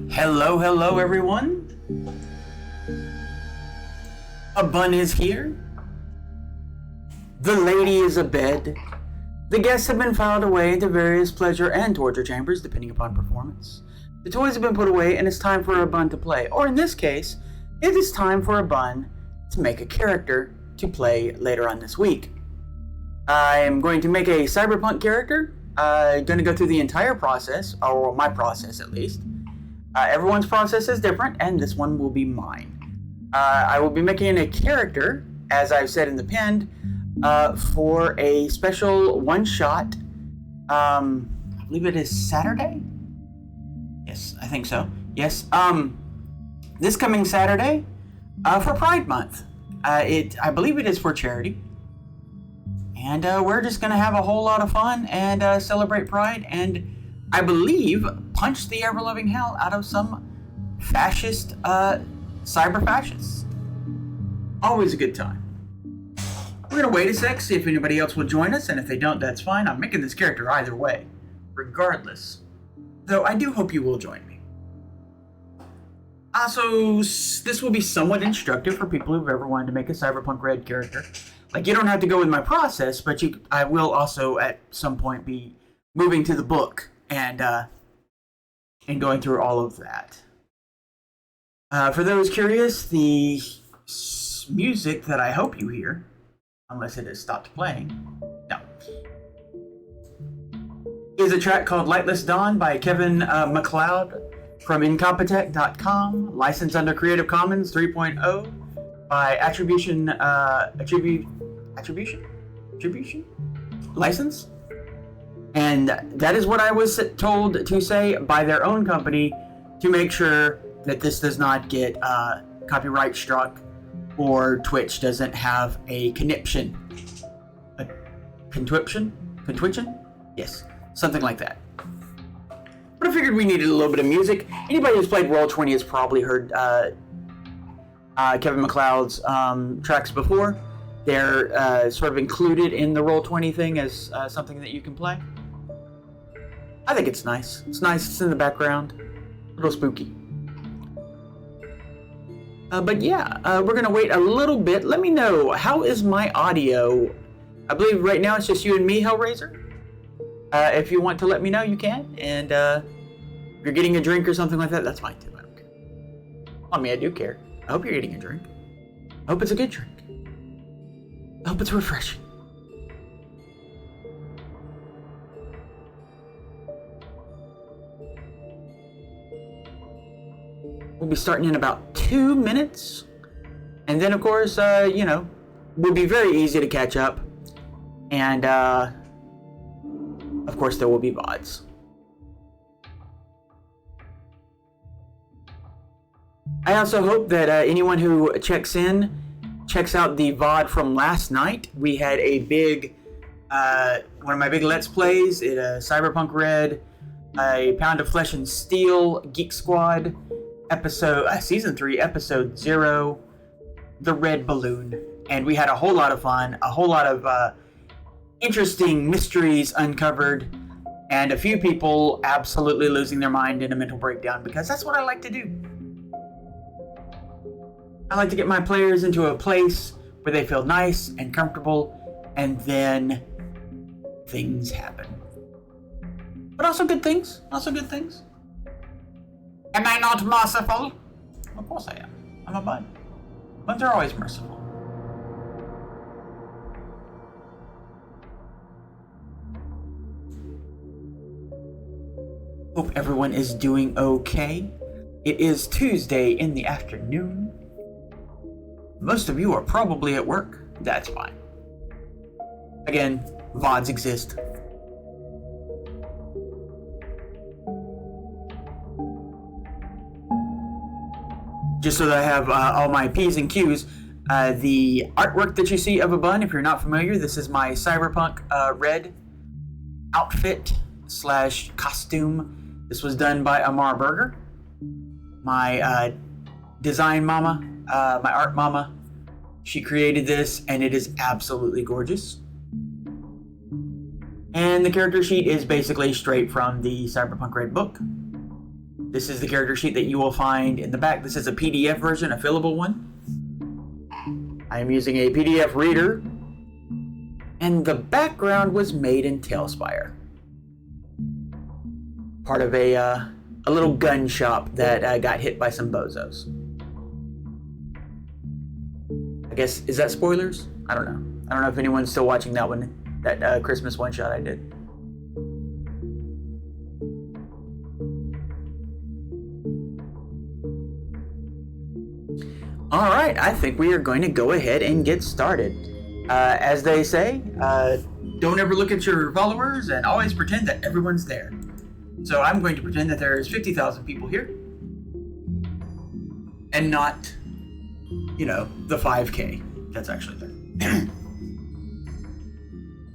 Hello everyone. A bun is here. The lady is abed. The guests have been filed away into various pleasure and torture chambers, depending upon performance. The toys have been put away, and it's time for a bun to play. Or in this case, it is time for a bun to make a character to play later on this week. I am going to make a Cyberpunk character. I'm going to go through the entire process, or my process at least. Everyone's process is different, and this one will be mine. I will be making a character, as I've said in the pinned, for a special one-shot, I believe it is Saturday? Yes, I think so. Yes, this coming Saturday, for Pride Month. I believe it is for charity. And we're just going to have a whole lot of fun and celebrate Pride, and I believe punch the ever-loving hell out of some fascist, cyber-fascists. Always a good time. We're going to wait a sec, see if anybody else will join us, and if they don't, that's fine. I'm making this character either way, regardless. Though I do hope you will join me. Also, this will be somewhat instructive for people who've ever wanted to make a Cyberpunk Red character. Like, you don't have to go with my process, but I will also, at some point, be moving to the book and going through all of that. For those curious, the music that I hope you hear, unless it has stopped playing, no, is a track called Lightless Dawn by Kevin MacLeod from Incompetech.com, licensed under Creative Commons 3.0 by Attribution license. And that is what I was told to say by their own company to make sure that this does not get copyright struck or Twitch doesn't have a conniption. A contwiction? Yes, something like that. But I figured we needed a little bit of music. Anybody who's played Roll20 has probably heard Kevin MacLeod's tracks before. They're sort of included in the Roll20 thing as something that you can play. I think it's nice. It's nice. It's in the background. A little spooky. But yeah, we're going to wait a little bit. Let me know, how is my audio? I believe right now it's just you and me, Hellraiser. If you want to let me know, you can. And if you're getting a drink or something like that, that's fine too. I don't care. I mean, I do care. I hope you're getting a drink. I hope it's a good drink. I hope it's refreshing. We'll be starting in about 2 minutes. And then, of course, will be very easy to catch up. And, of course, there will be VODs. I also hope that anyone who checks in checks out the VOD from last night, we had a big, one of my big Let's Plays, Cyberpunk Red, a Pound of Flesh and Steel, Geek Squad, Season 3, Episode 0, The Red Balloon. And we had a whole lot of fun, a whole lot of interesting mysteries uncovered, and a few people absolutely losing their mind in a mental breakdown, because that's what I like to do. I like to get my players into a place where they feel nice and comfortable, and then things happen. But also good things. Am I not merciful? Of course I am. I'm a bud. Buds are always merciful. Hope everyone is doing okay. It is Tuesday in the afternoon. Most of you are probably at work. That's fine. Again, VODs exist. Just so that I have all my P's and Q's, the artwork that you see of a bun, if you're not familiar, this is my Cyberpunk Red outfit / costume. This was done by Amar Berger, my design mama, my art mama. She created this, and it is absolutely gorgeous. And the character sheet is basically straight from the Cyberpunk Red book. This is the character sheet that you will find in the back. This is a PDF version, a fillable one. I am using a PDF reader, and the background was made in Tailspire. Part of a little gun shop that got hit by some bozos. I guess, is that spoilers? I don't know. I don't know if anyone's still watching that one, that Christmas one-shot I did. Alright, I think we are going to go ahead and get started. As they say, don't ever look at your followers and always pretend that everyone's there. So I'm going to pretend that there's 50,000 people here. And not, the 5K that's actually there.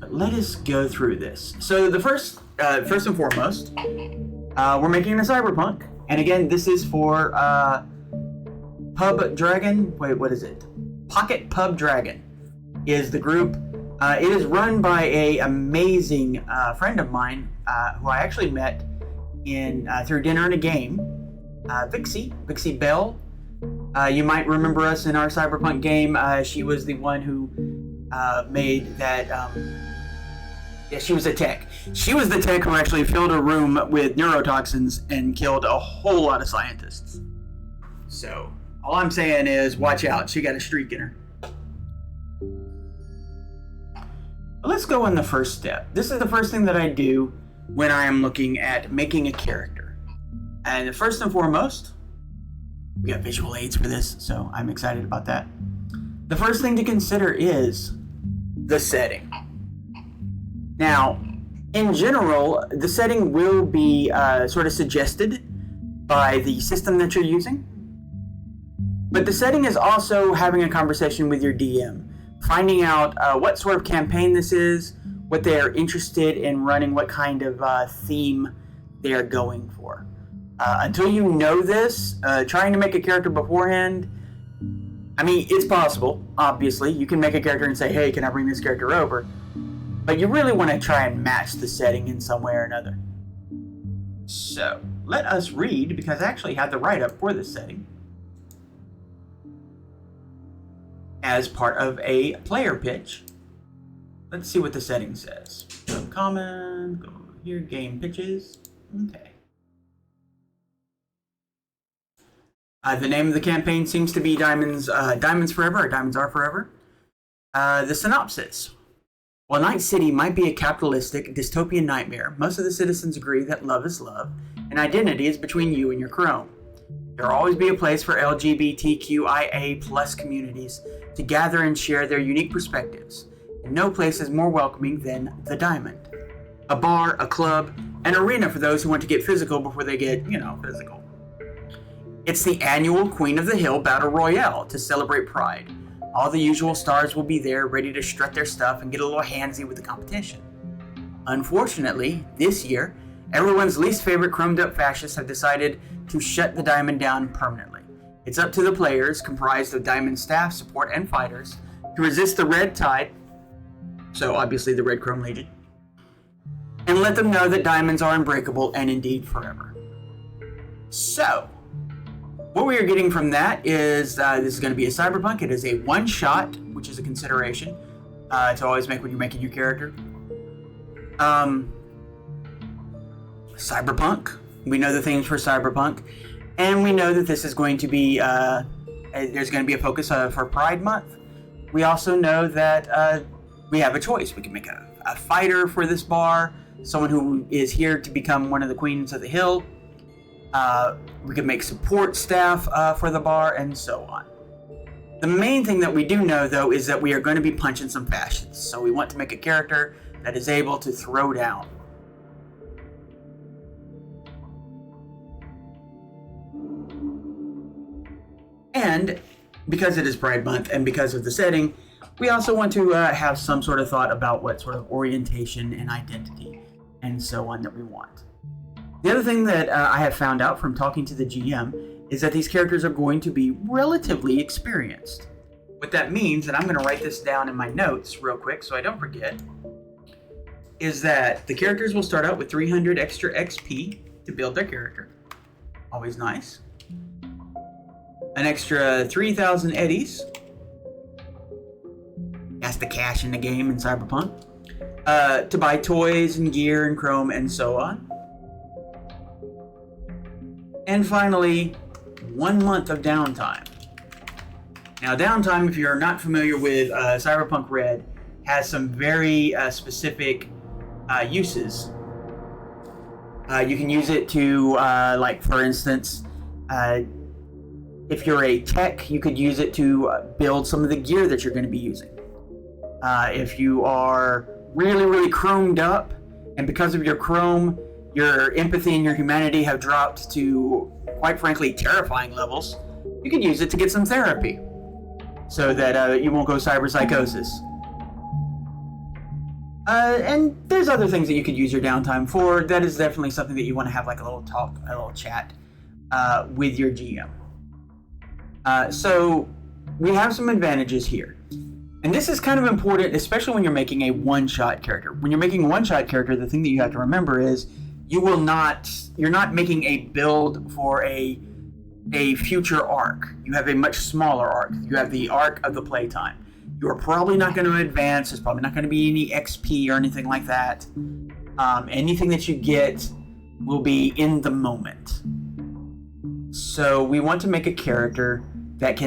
But let us go through this. So the first and foremost, we're making a Cyberpunk. And again, this is for Pub Dragon. Wait, what is it? Pocket Pub Dragon is the group. It is run by a amazing friend of mine who I actually met in through dinner and a game. Vixie Bell. You might remember us in our Cyberpunk game. She was the one who made that. Yeah, she was a tech. She was the tech who actually filled a room with neurotoxins and killed a whole lot of scientists. So all I'm saying is, watch out. She got a streak in her. Let's go on the first step. This is the first thing that I do when I am looking at making a character. And first and foremost, we got visual aids for this, so I'm excited about that. The first thing to consider is the setting. Now, in general, the setting will be sort of suggested by the system that you're using. But the setting is also having a conversation with your DM, finding out what sort of campaign this is, what they are interested in running, what kind of theme they are going for. Until you know this, trying to make a character beforehand, I mean, it's possible, obviously. You can make a character and say, hey, can I bring this character over? But you really want to try and match the setting in some way or another. So, let us read, because I actually have the write-up for this setting as part of a player pitch. Let's see what the setting says. Go common, go over here, game pitches. Okay. The name of the campaign seems to be Diamonds Forever, or Diamonds Are Forever. The synopsis. While Night City might be a capitalistic, dystopian nightmare, most of the citizens agree that love is love, and identity is between you and your crone. There will always be a place for LGBTQIA+ communities to gather and share their unique perspectives, and no place is more welcoming than the Diamond. A bar, a club, an arena for those who want to get physical before they get, physical. It's the annual Queen of the Hill Battle Royale to celebrate Pride. All the usual stars will be there, ready to strut their stuff and get a little handsy with the competition. Unfortunately, this year, everyone's least favorite chromed up fascists have decided to shut the Diamond down permanently. It's up to the players, comprised of Diamond staff, support, and fighters, to resist the red tide, so obviously the Red Chrome Legion, and let them know that diamonds are unbreakable and indeed forever. So, what we are getting from that is this is going to be a Cyberpunk. It is a one-shot, which is a consideration to always make when you're making your character. Cyberpunk. We know the themes for Cyberpunk, and we know that this is going to be there's going to be a focus for Pride Month. We also know that we have a choice. We can make a fighter for this bar, someone who is here to become one of the queens of the hill. We can make support staff for the bar, and so on. The main thing that we do know, though, is that we are going to be punching some fascists. So we want to make a character that is able to throw down. And because it is Pride Month and because of the setting, we also want to have some sort of thought about what sort of orientation and identity and so on that we want. The other thing that I have found out from talking to the GM is that these characters are going to be relatively experienced. What that means, and I'm going to write this down in my notes real quick so I don't forget, is that the characters will start out with 300 extra XP to build their character. Always nice. An extra 3,000 eddies. That's the cash in the game in Cyberpunk. To buy toys and gear and chrome and so on. And finally, 1 month of downtime. Now, downtime, if you're not familiar with Cyberpunk Red, has some very specific uses. You can use it to, like, for instance, if you're a tech, you could use it to build some of the gear that you're going to be using. If you are really, really chromed up, and because of your chrome, your empathy and your humanity have dropped to, quite frankly, terrifying levels, you could use it to get some therapy so that you won't go cyberpsychosis. And there's other things that you could use your downtime for. That is definitely something that you want to have like a little talk, a little chat with your GM. So we have some advantages here. And this is kind of important, especially when you're making a one-shot character. When you're making a one-shot character, the thing that you have to remember is you're not making a build for a future arc. You have a much smaller arc. You have the arc of the playtime. You are probably not going to advance. There's probably not going to be any XP or anything like that. Anything that you get will be in the moment. So we want to make a character that can